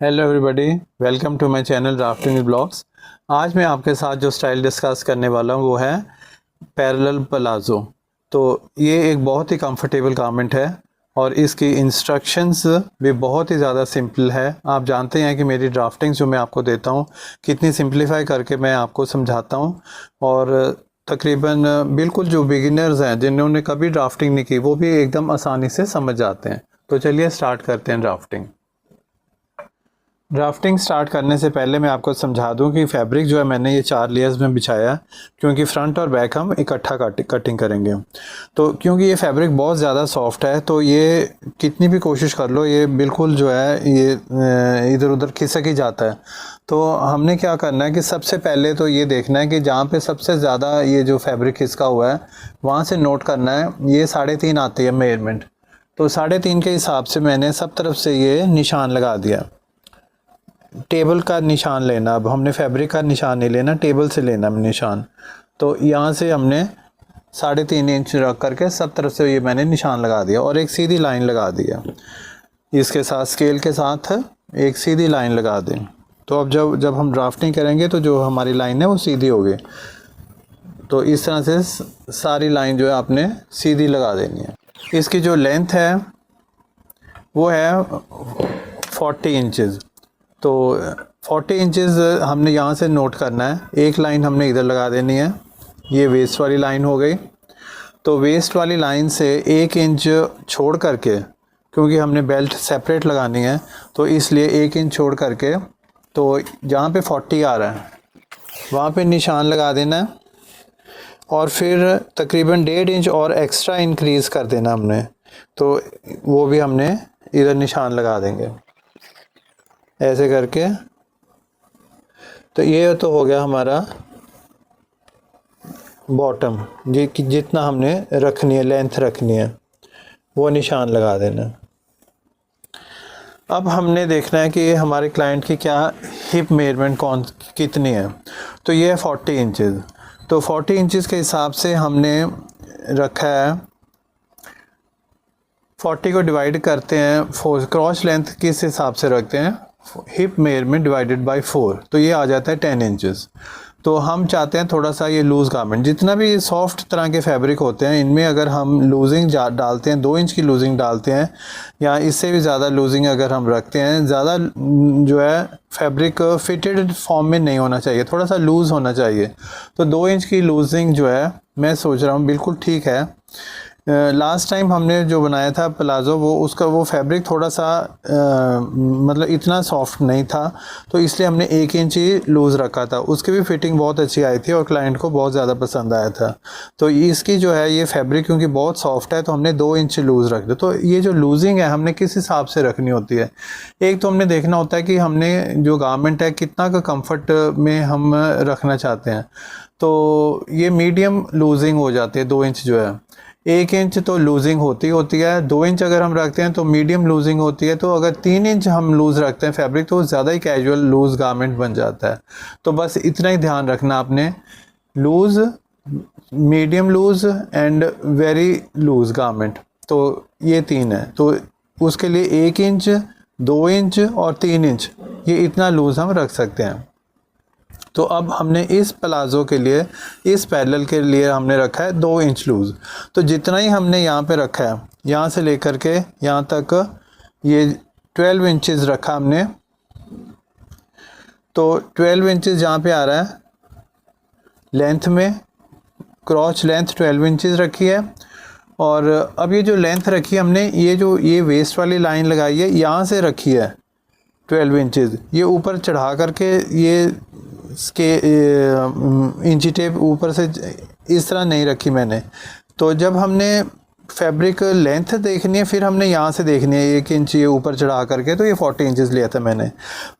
Hello everybody, welcome to my channel drafting blogs. आज मैं आपके साथ जो स्टाइल डिस्कस करने वाला हूँ वो है पैरेलल प्लाज़ो। तो ये एक बहुत ही कंफर्टेबल गारमेंट है और इसकी इंस्ट्रक्शंस भी बहुत ही ज़्यादा सिंपल है। आप जानते हैं कि मेरी ड्राफ्टिंग जो मैं आपको देता हूँ कितनी सिंपलीफाई करके मैं आपको समझाता हूँ, और तकरीबन बिल्कुल जो बिगिनर्स हैं जिन्होंने कभी ड्राफ्टिंग नहीं की वो भी एकदम आसानी से समझ जाते हैं। तो चलिए स्टार्ट करते हैं ड्राफ्टिंग स्टार्ट करने से पहले मैं आपको समझा दूं कि फैब्रिक जो है मैंने ये 4 लेयर्स में बिछाया, क्योंकि फ्रंट और बैक हम इकट्ठा कटिंग करेंगे। तो क्योंकि ये फैब्रिक बहुत ज़्यादा सॉफ्ट है तो ये कितनी भी कोशिश कर लो ये बिल्कुल जो है ये इधर उधर खिसक ही जाता है। तो हमने क्या करना है कि सबसे पहले तो ये देखना है कि जहाँ पे सबसे ज़्यादा ये जो फैब्रिक खिसका हुआ है वहाँ से नोट करना है। ये 3.5 आती है मेजरमेंट, तो 3.5 के हिसाब से मैंने सब तरफ से ये निशान लगा दिया। टेबल का निशान लेना, अब हमने फैब्रिक का निशान नहीं लेना, टेबल से लेना निशान। तो यहाँ से हमने 3.5 इंच रख करके सब तरफ से ये मैंने निशान लगा दिया और एक सीधी लाइन लगा दिया। इसके साथ स्केल के साथ एक सीधी लाइन लगा दें। तो अब जब हम ड्राफ्टिंग करेंगे तो जो हमारी लाइन है वो सीधी होगी। तो इस तरह से सारी लाइन जो है आपने सीधी लगा देनी है। इसकी जो लेंथ है वो है 40 इंचज़। तो 40 इंचज़ हमने यहाँ से नोट करना है। एक लाइन हमने इधर लगा देनी है, ये वेस्ट वाली लाइन हो गई। तो वेस्ट वाली लाइन से 1 इंच छोड़ करके, क्योंकि हमने बेल्ट सेपरेट लगानी है तो इसलिए 1 इंच छोड़ करके, तो जहाँ पे 40 आ रहा है वहाँ पे निशान लगा देना है और फिर तकरीबन 1.5 इंच और एक्स्ट्रा इंक्रीज़ कर देना हमने। तो वो भी हमने इधर निशान लगा देंगे ऐसे करके। तो ये तो हो गया हमारा बॉटम, जितना हमने रखनी है, लेंथ रखनी है, वो निशान लगा देना। अब हमने देखना है कि हमारे क्लाइंट की क्या हिप मेजरमेंट कितनी है। तो ये है 40 इंचज़। तो 40 इंचज़ के हिसाब से हमने रखा है, 40 को डिवाइड करते हैं 4, क्रॉस लेंथ किस हिसाब से रखते हैं, हिप मेजरमेंट डिवाइडेड बाय 4, तो ये आ जाता है 10 इंचज़। तो हम चाहते हैं थोड़ा सा ये लूज़ गारमेंट, जितना भी सॉफ्ट तरह के फैब्रिक होते हैं इनमें अगर हम लूजिंग डालते हैं, 2 इंच की लूजिंग डालते हैं या इससे भी ज़्यादा लूजिंग अगर हम रखते हैं, ज़्यादा जो है फैब्रिक फिटेड फॉर्म में नहीं होना चाहिए, थोड़ा सा लूज़ होना चाहिए। तो 2 इंच की लूजिंग जो है मैं सोच रहा हूँ बिल्कुल ठीक है। लास्ट टाइम हमने जो बनाया था प्लाज़ो वो फैब्रिक थोड़ा सा मतलब इतना सॉफ्ट नहीं था, तो इसलिए हमने 1 इंच ही लूज़ रखा था। उसकी भी फिटिंग बहुत अच्छी आई थी और क्लाइंट को बहुत ज़्यादा पसंद आया था। तो इसकी जो है ये फैब्रिक क्योंकि बहुत सॉफ्ट है तो हमने 2 इंच लूज़ रख दिया। तो ये जो लूजिंग है हमने किस हिसाब से रखनी होती है, एक तो हमने देखना होता है कि हमने जो गारमेंट है कितना का कम्फर्ट में हम रखना चाहते हैं। तो ये मीडियम लूजिंग हो जाती है 2 इंच जो है। 1 इंच तो लूजिंग होती है, 2 इंच अगर हम रखते हैं तो मीडियम लूजिंग होती है। तो अगर 3 इंच हम लूज़ रखते हैं फैब्रिक तो ज़्यादा ही कैजुअल लूज़ गारमेंट बन जाता है। तो बस इतना ही ध्यान रखना आपने, loose, medium loose and very loose garment, तो ये 3 है। तो उसके लिए 1 इंच, 2 इंच और 3 इंच ये इतना लूज़ हम रख सकते हैं। तो अब हमने इस प्लाज़ो के लिए, इस पैरेलल के लिए हमने रखा है 2 इंच लूज़। तो जितना ही हमने यहाँ पे रखा है, यहाँ से लेकर के यहाँ तक ये 12 इंचज़ रखा हमने। तो 12 इंचज़ जहाँ पे आ रहा है लेंथ में, क्रॉच लेंथ 12 इंचज़ रखी है। और अब ये जो लेंथ रखी है हमने, ये वेस्ट वाली लाइन लगाई है, यहाँ से रखी है 12 इंचज़। ये ऊपर चढ़ा करके ये इसके इंची टेप ऊपर से इस तरह नहीं रखी मैंने। तो जब हमने फैब्रिक लेंथ देखनी है फिर हमने यहाँ से देखनी है 1 इंच ये ऊपर चढ़ा करके, तो ये 40 इंचज़ लिया था मैंने।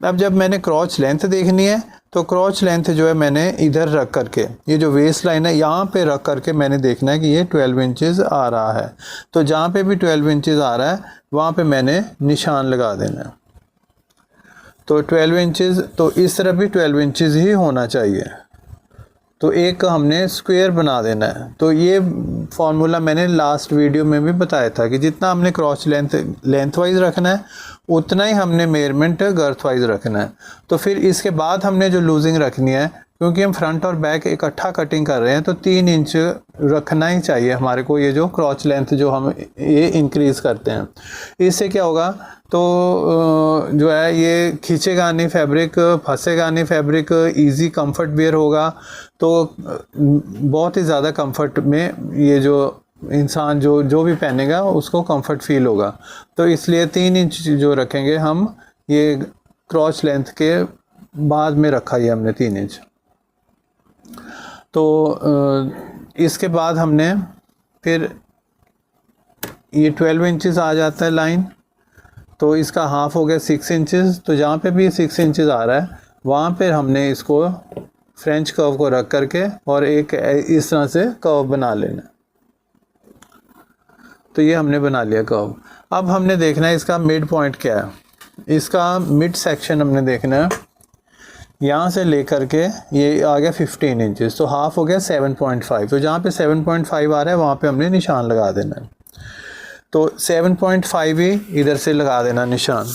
अब जब मैंने क्रॉच लेंथ देखनी है तो क्रॉच लेंथ जो है मैंने इधर रख करके, ये जो वेस्ट लाइन है यहाँ पे रख करके मैंने देखना है कि ये 12 इंचज़ आ रहा है। तो जहाँ पे भी 12 इंचज़ आ रहा है वहाँ पे मैंने निशान लगा देना है। तो 12 इंचज़, तो इस तरफ भी 12 इंचज़ ही होना चाहिए। तो एक हमने स्क्वायर बना देना है। तो ये फार्मूला मैंने लास्ट वीडियो में भी बताया था कि जितना हमने क्रॉस लेंथ वाइज रखना है उतना ही हमने मेजरमेंट गर्थ वाइज रखना है। तो फिर इसके बाद हमने जो लूजिंग रखनी है, क्योंकि हम फ्रंट और बैक इकट्ठा कटिंग कर रहे हैं, तो 3 इंच रखना ही चाहिए हमारे को। ये जो क्रॉच लेंथ जो हम ये इंक्रीज़ करते हैं, इससे क्या होगा, तो जो है ये खींचेगा नहीं फैब्रिक, फंसेगा नहीं फैब्रिक, इजी कंफर्ट वेयर होगा। तो बहुत ही ज़्यादा कंफर्ट में ये जो इंसान जो भी पहनेगा उसको कंफर्ट फील होगा। तो इसलिए 3 इंच जो रखेंगे हम, ये क्रॉच लेंथ के बाद में रखा है हमने 3 इंच। तो इसके बाद हमने फिर ये 12 इंचेस आ जाता है लाइन, तो इसका हाफ हो गया 6 इंचेस। तो जहाँ पे भी 6 इंचेस आ रहा है वहाँ पे हमने इसको फ्रेंच कर्व को रख करके और एक इस तरह से कर्व बना लेना। तो ये हमने बना लिया कर्व। अब हमने देखना है इसका मिड पॉइंट क्या है। इसका मिड सेक्शन हमने देखना है, यहाँ से लेकर के ये आ गया 15 इंचेस, तो हाफ हो गया 7.5। तो जहाँ पे 7.5 आ रहा है वहाँ पे हमने निशान लगा देना है। तो 7.5 ही इधर से लगा देना निशान,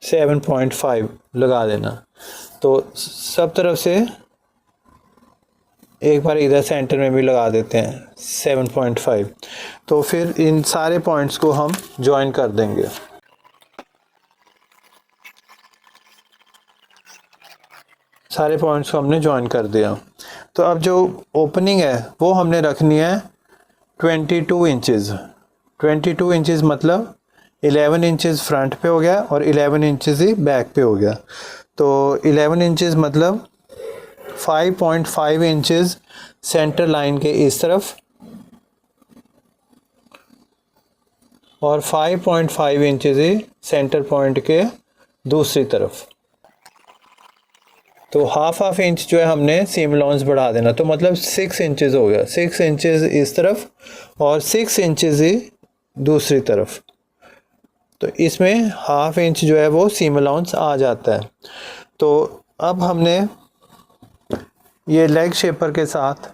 7.5 लगा देना। तो सब तरफ से एक बार इधर सेंटर में भी लगा देते हैं 7.5। तो फिर इन सारे पॉइंट्स को हम ज्वाइन कर देंगे। सारे पॉइंट्स को हमने ज्वाइन कर दिया। तो अब जो ओपनिंग है वो हमने रखनी है 22 इंचेस। 22 इंचेस मतलब 11 इंचेस फ्रंट पे हो गया और 11 इंचेस ही बैक पे हो गया। तो 11 इंचेस मतलब 5.5 इंचेस सेंटर लाइन के इस तरफ और 5.5 इंचेस ही सेंटर पॉइंट के दूसरी तरफ। तो हाफ इंच जो है हमने सीम अलाउंस बढ़ा देना। तो मतलब 6 इंचेस हो गया, 6 इंचेस इस तरफ और 6 इंचेस ही दूसरी तरफ। तो इसमें हाफ इंच जो है वो सीम अलाउंस आ जाता है। तो अब हमने ये लेग शेपर के साथ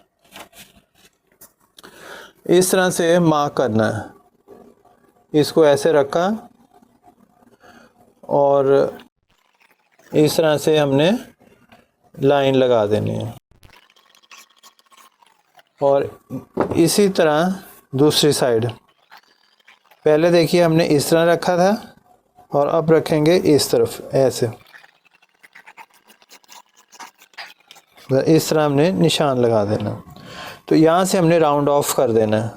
इस तरह से मार्क करना है। इसको ऐसे रखा और इस तरह से हमने लाइन लगा देनी है और इसी तरह दूसरी साइड। पहले देखिए हमने इस तरह रखा था और अब रखेंगे इस तरफ ऐसे। इस तरह हमने निशान लगा देना। तो यहाँ से हमने राउंड ऑफ कर देना है।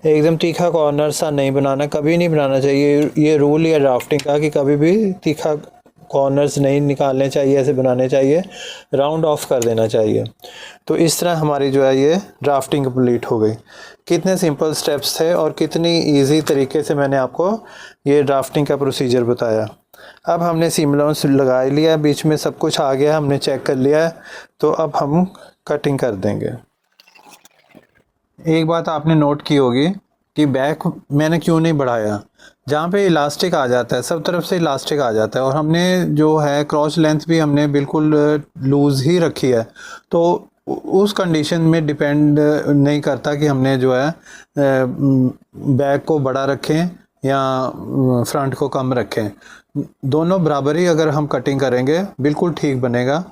एकदम तीखा कॉर्नर सा नहीं बनाना, कभी नहीं बनाना चाहिए। ये रूल या ड्राफ्टिंग का कि कभी भी तीखा कॉर्नर्स नहीं निकालने चाहिए, ऐसे बनाने चाहिए, राउंड ऑफ कर देना चाहिए। तो इस तरह हमारी जो है ये ड्राफ्टिंग कंप्लीट हो गई। कितने सिंपल स्टेप्स थे और कितनी इजी तरीके से मैंने आपको ये ड्राफ्टिंग का प्रोसीजर बताया। अब हमने सीम अलाउंस लगा लिया, बीच में सब कुछ आ गया, हमने चेक कर लिया। तो अब हम कटिंग कर देंगे। एक बात आपने नोट की होगी कि बैक मैंने क्यों नहीं बढ़ाया। जहाँ पे इलास्टिक आ जाता है, सब तरफ से इलास्टिक आ जाता है और हमने जो है क्रॉच लेंथ भी हमने बिल्कुल लूज़ ही रखी है। तो उस कंडीशन में डिपेंड नहीं करता कि हमने जो है बैक को बड़ा रखें या फ्रंट को कम रखें। दोनों बराबर ही अगर हम कटिंग करेंगे बिल्कुल ठीक बनेगा।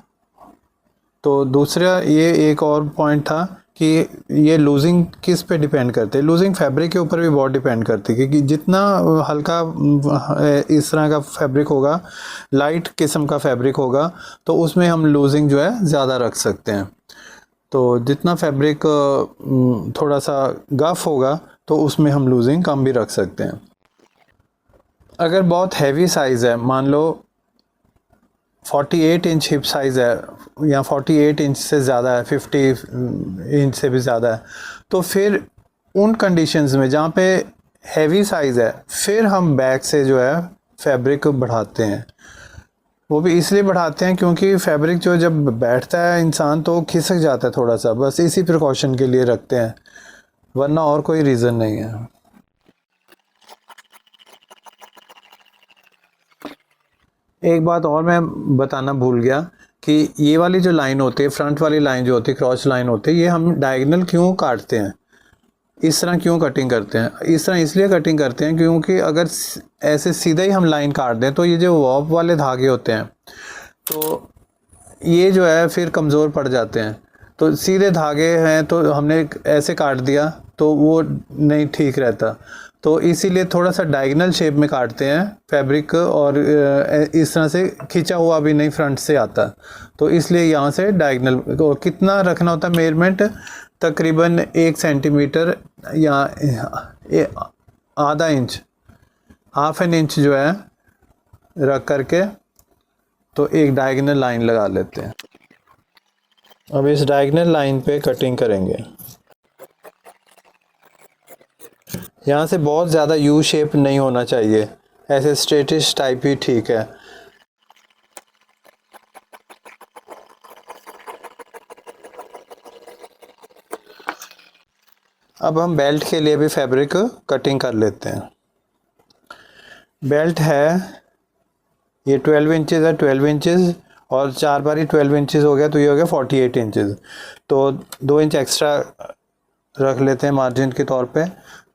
तो दूसरा ये एक और पॉइंट था कि ये लूजिंग किस पे डिपेंड करते हैं। लूजिंग फैब्रिक के ऊपर भी बहुत डिपेंड करती है, क्योंकि जितना हल्का इस तरह का फैब्रिक होगा, लाइट किस्म का फैब्रिक होगा, तो उसमें हम लूजिंग जो है ज़्यादा रख सकते हैं। तो जितना फैब्रिक थोड़ा सा गफ होगा तो उसमें हम लूजिंग कम भी रख सकते हैं। अगर बहुत हैवी साइज़ है, मान लो 48 इंच हिप साइज़ है या 48 इंच से ज़्यादा है, 50 इंच से भी ज़्यादा है, तो फिर उन कंडीशंस में जहाँ पे हैवी साइज़ है फिर हम बैक से जो है फैब्रिक बढ़ाते हैं। वो भी इसलिए बढ़ाते हैं क्योंकि फैब्रिक जो जब बैठता है इंसान तो खिसक जाता है थोड़ा सा, बस इसी प्रिकॉशन के लिए रखते हैं, वरना और कोई रीज़न नहीं है। एक बात और मैं बताना भूल गया कि ये वाली जो लाइन होती है, फ्रंट वाली लाइन जो होती है, क्रॉस लाइन होती है, ये हम डायगोनल क्यों काटते हैं, इस तरह क्यों कटिंग करते हैं? इस तरह इसलिए कटिंग करते हैं क्योंकि अगर ऐसे सीधा ही हम लाइन काट दें तो ये जो वॉब वाले धागे होते हैं तो ये जो है फिर कमज़ोर पड़ जाते हैं। तो सीधे धागे हैं तो हमने ऐसे काट दिया तो वो नहीं ठीक रहता, तो इसीलिए थोड़ा सा डायगोनल शेप में काटते हैं फैब्रिक, और इस तरह से खींचा हुआ भी नहीं फ्रंट से आता, तो इसलिए यहाँ से डायगोनल। तो कितना रखना होता है मेजरमेंट? तकरीबन 1 सेंटीमीटर या आधा इंच, हाफ एन इंच जो है रख करके तो एक डायगोनल लाइन लगा लेते हैं। अब इस डायगोनल लाइन पे कटिंग करेंगे। यहाँ से बहुत ज़्यादा यू शेप नहीं होना चाहिए, ऐसे स्ट्रेटिश टाइप ही ठीक है। अब हम बेल्ट के लिए भी फैब्रिक कटिंग कर लेते हैं। बेल्ट है ये 12 इंचज़ है, 12 इंचज़ और 4 बारी 12 इंचज़ हो गया तो ये हो गया 48 इंचज़, तो 2 इंच एक्स्ट्रा रख लेते हैं मार्जिन के तौर पे,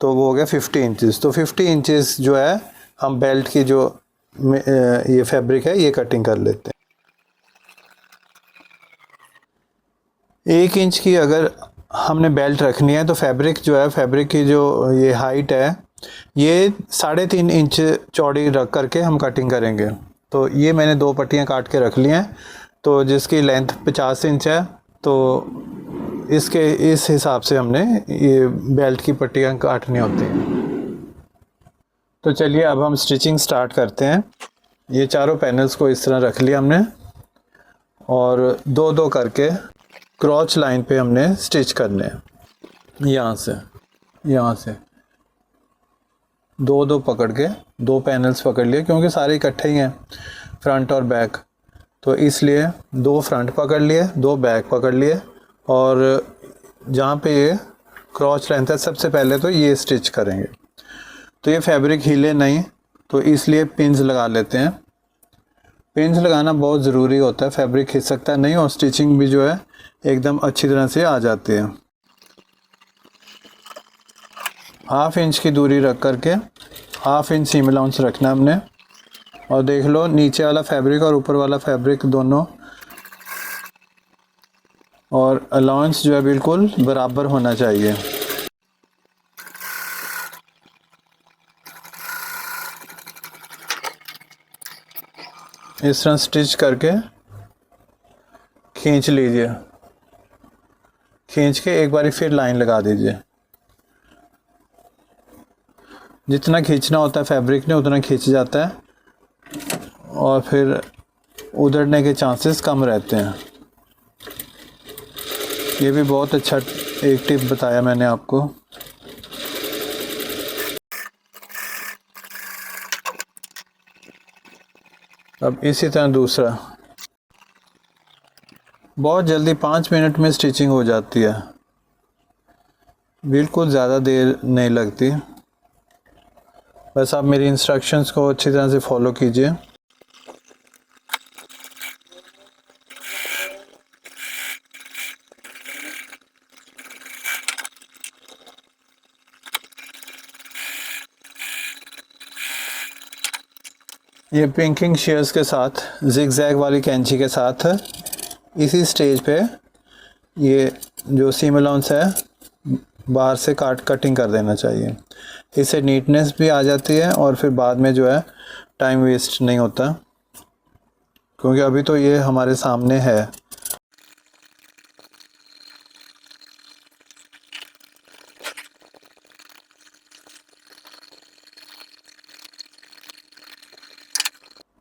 तो वो हो गया 50 इंचज़। तो 50 इंचज़ जो है हम बेल्ट की जो ये फैब्रिक है ये कटिंग कर लेते हैं। 1 इंच की अगर हमने बेल्ट रखनी है तो फैब्रिक जो है, फैब्रिक की जो ये हाइट है ये 3.5 इंच चौड़ी रख करके हम कटिंग करेंगे। तो ये मैंने 2 पट्टियाँ काट के रख ली हैं, तो जिसकी लेंथ 50 इंच है, तो इसके इस हिसाब से हमने ये बेल्ट की पट्टियाँ काटनी होती हैं। तो चलिए अब हम स्टिचिंग स्टार्ट करते हैं। ये चारों पैनल्स को इस तरह रख लिया हमने और 2-2 करके क्रॉच लाइन पे हमने स्टिच करने हैं। यहाँ से 2-2 पकड़ के 2 पैनल्स पकड़ लिए, क्योंकि सारे इकट्ठे ही हैं फ्रंट और बैक, तो इसलिए 2 फ्रंट पकड़ लिए, 2 बैक पकड़ लिए, और जहाँ पे ये क्रॉच लेंथ है सबसे पहले तो ये स्टिच करेंगे। तो ये फैब्रिक हिले नहीं, तो इसलिए पिंस लगा लेते हैं। पिंस लगाना बहुत ज़रूरी होता है, फैब्रिक खिसकता नहीं और स्टिचिंग भी जो है एकदम अच्छी तरह से आ जाती है। हाफ इंच की दूरी रख करके हाफ इंच सीम अलाउंस रखना हमने, और देख लो नीचे वाला फैब्रिक और ऊपर वाला फैब्रिक दोनों और अलाउंस जो है बिल्कुल बराबर होना चाहिए। इस तरह स्टिच करके खींच लीजिए, खींच के एक बारी फिर लाइन लगा दीजिए। जितना खींचना होता है फैब्रिक ने उतना खींच जाता है और फिर उधड़ने के चांसेस कम रहते हैं। ये भी बहुत अच्छा एक टिप बताया मैंने आपको। अब इसी तरह दूसरा, बहुत जल्दी 5 मिनट में स्टिचिंग हो जाती है, बिल्कुल ज़्यादा देर नहीं लगती। बस आप मेरी इंस्ट्रक्शंस को अच्छी तरह से फॉलो कीजिए। ये पिंकिंग शेयर्स के साथ जिगजैग वाली कैंची के साथ इसी स्टेज पे ये जो सीम अलाउंस है बाहर से कटिंग कर देना चाहिए। इससे नीटनेस भी आ जाती है और फिर बाद में जो है टाइम वेस्ट नहीं होता, क्योंकि अभी तो ये हमारे सामने है।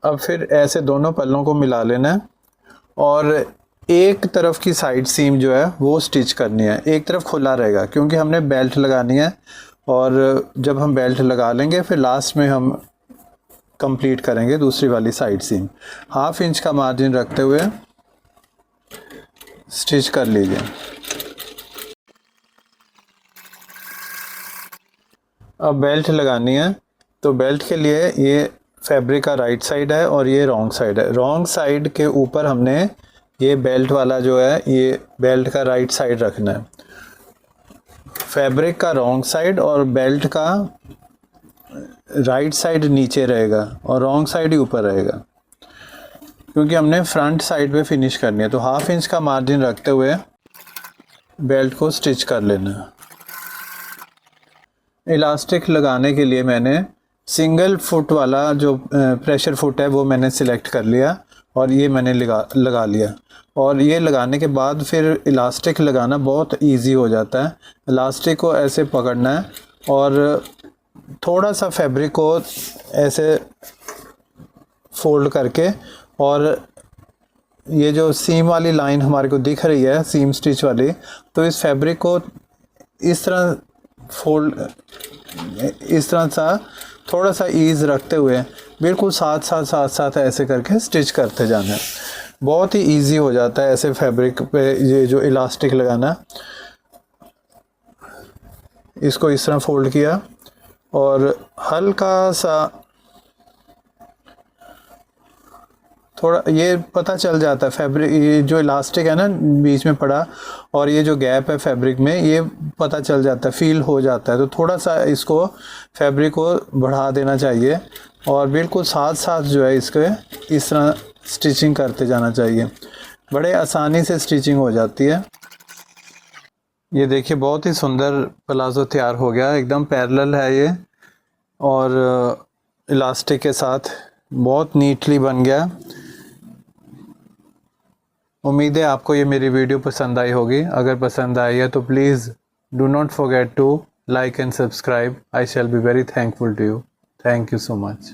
अब फिर ऐसे दोनों पल्लों को मिला लेना है और एक तरफ की साइड सीम जो है वो स्टिच करनी है। एक तरफ खुला रहेगा क्योंकि हमने बेल्ट लगानी है, और जब हम बेल्ट लगा लेंगे फिर लास्ट में हम कंप्लीट करेंगे दूसरी वाली साइड सीम। हाफ इंच का मार्जिन रखते हुए स्टिच कर लीजिए। अब बेल्ट लगानी है, तो बेल्ट के लिए ये फैब्रिक का राइट साइड है और ये रॉन्ग साइड है। रॉन्ग साइड के ऊपर हमने ये बेल्ट वाला जो है, ये बेल्ट का राइट साइड रखना है। फैब्रिक का रॉन्ग साइड और बेल्ट का राइट साइड नीचे रहेगा और रॉन्ग साइड ही ऊपर रहेगा, क्योंकि हमने फ्रंट साइड पे फिनिश करनी है। तो 1/2 इंच का मार्जिन रखते हुए बेल्ट को स्टिच कर लेना। इलास्टिक लगाने के लिए मैंने सिंगल फुट वाला जो प्रेशर फुट है वो मैंने सिलेक्ट कर लिया और ये मैंने लगा लिया। और ये लगाने के बाद फिर इलास्टिक लगाना बहुत इजी हो जाता है। इलास्टिक को ऐसे पकड़ना है और थोड़ा सा फैब्रिक को ऐसे फोल्ड करके, और ये जो सीम वाली लाइन हमारे को दिख रही है सीम स्टिच वाली, तो इस फैब्रिक को इस तरह फोल्ड, इस तरह सा थोड़ा सा ईज़ रखते हुए बिल्कुल साथ ऐसे करके स्टिच करते जाना है। बहुत ही इजी हो जाता है ऐसे फैब्रिक पे ये जो इलास्टिक लगाना। इसको इस तरह फोल्ड किया और हल्का सा थोड़ा, ये पता चल जाता है फैब्रिक, ये जो इलास्टिक है ना बीच में पड़ा और ये जो गैप है फैब्रिक में, ये पता चल जाता है, फील हो जाता है। तो थोड़ा सा इसको फैब्रिक को बढ़ा देना चाहिए और बिल्कुल साथ जो है इसके इस तरह स्टिचिंग करते जाना चाहिए। बड़े आसानी से स्टिचिंग हो जाती है। ये देखिए बहुत ही सुंदर प्लाज़ो तैयार हो गया, एकदम पैरेलल है ये और इलास्टिक के साथ बहुत नीटली बन गया। उम्मीद है आपको ये मेरी वीडियो पसंद आई होगी। अगर पसंद आई है तो please do not forget to like and subscribe. I shall be very thankful to you. Thank you so much.